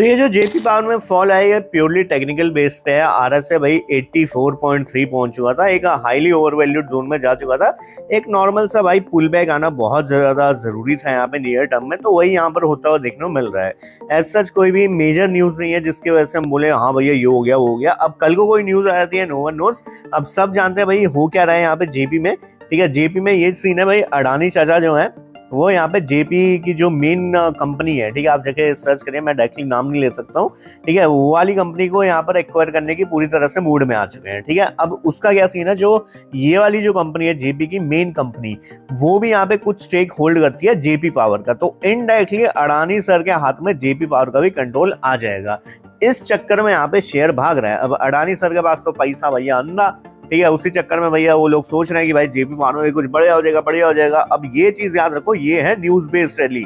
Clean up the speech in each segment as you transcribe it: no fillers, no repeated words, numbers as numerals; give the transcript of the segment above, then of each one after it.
तो ये जो जेपी पावर में फॉल है ये प्योरली टेक्निकल बेस पे है। आरएसआई भाई 84.3 पहुंच चुका था, एक हाईली ओवरवैल्यूड जोन में जा चुका था। एक नॉर्मल सा भाई पुल बैक आना बहुत ज्यादा जरूरी था यहाँ पे नियर टर्म में, तो वही यहाँ पर होता हुआ देखने को मिल रहा है। एज सच कोई भी मेजर न्यूज नहीं है जिसकी वजह से हम बोले हाँ भैया ये हो गया वो हो गया। अब कल को कोई न्यूज आ जाती है, नो वन नोस। अब सब जानते हैं भाई हो क्या रहा है यहाँ पे जेपी में। ठीक है, जेपी में ये सीन है भाई, अडानी चाचा जो है वो यहाँ पे जेपी की जो मेन कंपनी है, ठीक है, आप जाके सर्च करिए, मैं डायरेक्टली नाम नहीं ले सकता हूँ। ठीक है, वो वाली कंपनी को यहाँ पर एक्वायर करने की पूरी तरह से मूड में आ चुके हैं। ठीक है, अब उसका क्या सीन है, जो ये वाली जो कंपनी है जेपी की मेन कंपनी, वो भी यहाँ पे कुछ स्टेक होल्ड करती है जेपी पावर का, तो इनडायरेक्टली अडानी सर के हाथ में जेपी पावर का भी कंट्रोल आ जाएगा। इस चक्कर में यहाँ पे शेयर भाग रहा है। अब अडानी सर के पास तो पैसा भैया अंधा, ठीक है, उसी चक्कर में भैया वो लोग सोच रहे हैं कि भाई जेपी मानो ये कुछ बढ़िया हो जाएगा बढ़िया हो जाएगा। अब ये चीज याद रखो, ये है न्यूज बेस्ड रैली।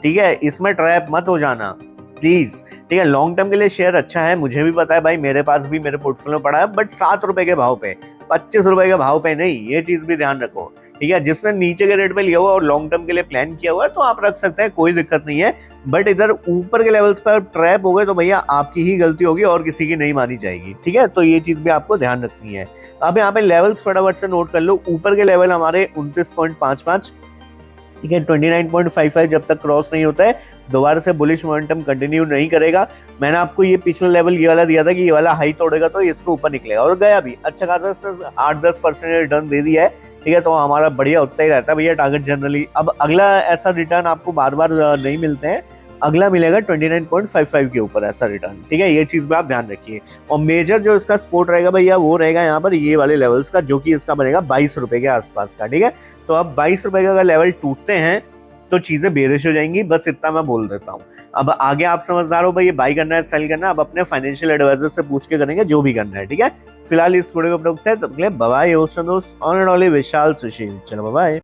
ठीक है, इसमें ट्रैप मत हो जाना प्लीज। ठीक है, लॉन्ग टर्म के लिए शेयर अच्छा है, मुझे भी पता है भाई, मेरे पास भी मेरे पोर्टफोलियो पड़ा है, बट 7 रुपए के भाव पे, 25 रुपए के भाव पे नहीं, ये चीज भी ध्यान रखो। ठीक है, जिसने नीचे के रेट पे लिया हुआ और लॉन्ग टर्म के लिए प्लान किया हुआ है तो आप रख सकते हैं, कोई दिक्कत नहीं है। बट इधर ऊपर के लेवल्स पर ट्रैप हो गए तो भैया आपकी ही गलती होगी और किसी की नहीं मानी जाएगी। ठीक है, तो ये चीज भी आपको ध्यान रखनी है। अब यहाँ पे लेवल्स फटाफट से नोट कर लो। ऊपर के लेवल हमारे 29.55, ठीक है, 29.55 जब तक क्रॉस नहीं होता है दोबारा से बुलिश मोमेंटम कंटिन्यू नहीं करेगा। मैंने आपको ये पिछला लेवल ये वाला दिया था कि ये वाला हाई तोड़ेगा तो इसको ऊपर निकलेगा, और गया भी अच्छा खासा 8-10% रिटर्न दे दिया है। ठीक है, तो हमारा बढ़िया उतना ही रहता है भैया टारगेट जनरली। अब अगला ऐसा रिटर्न आपको बार बार नहीं मिलते हैं, अगला मिलेगा 29.55 के ऊपर ऐसा रिटर्न। ठीक है, ये चीज भी आप ध्यान रखिए। और मेजर जो इसका सपोर्ट रहेगा भैया वो रहेगा यहाँ पर ये वाले लेवल्स का, जो कि इसका बनेगा 22 रुपए के आसपास का। ठीक है, तो अब 22 रुपए का अगर लेवल टूटते हैं तो चीजें बेरिश हो जाएंगी, बस इतना मैं बोल देता हूँ। अब आगे आप समझदार हो भाई, ये बाई करना है सेल करना है, अब अपने फाइनेंशियल एडवाइजर से पूछ के करेंगे जो भी करना है। ठीक है, फिलहाल इस वीडियो को अपने तब के लिए bye, host on and only Vishal Sushil, चलो बाय।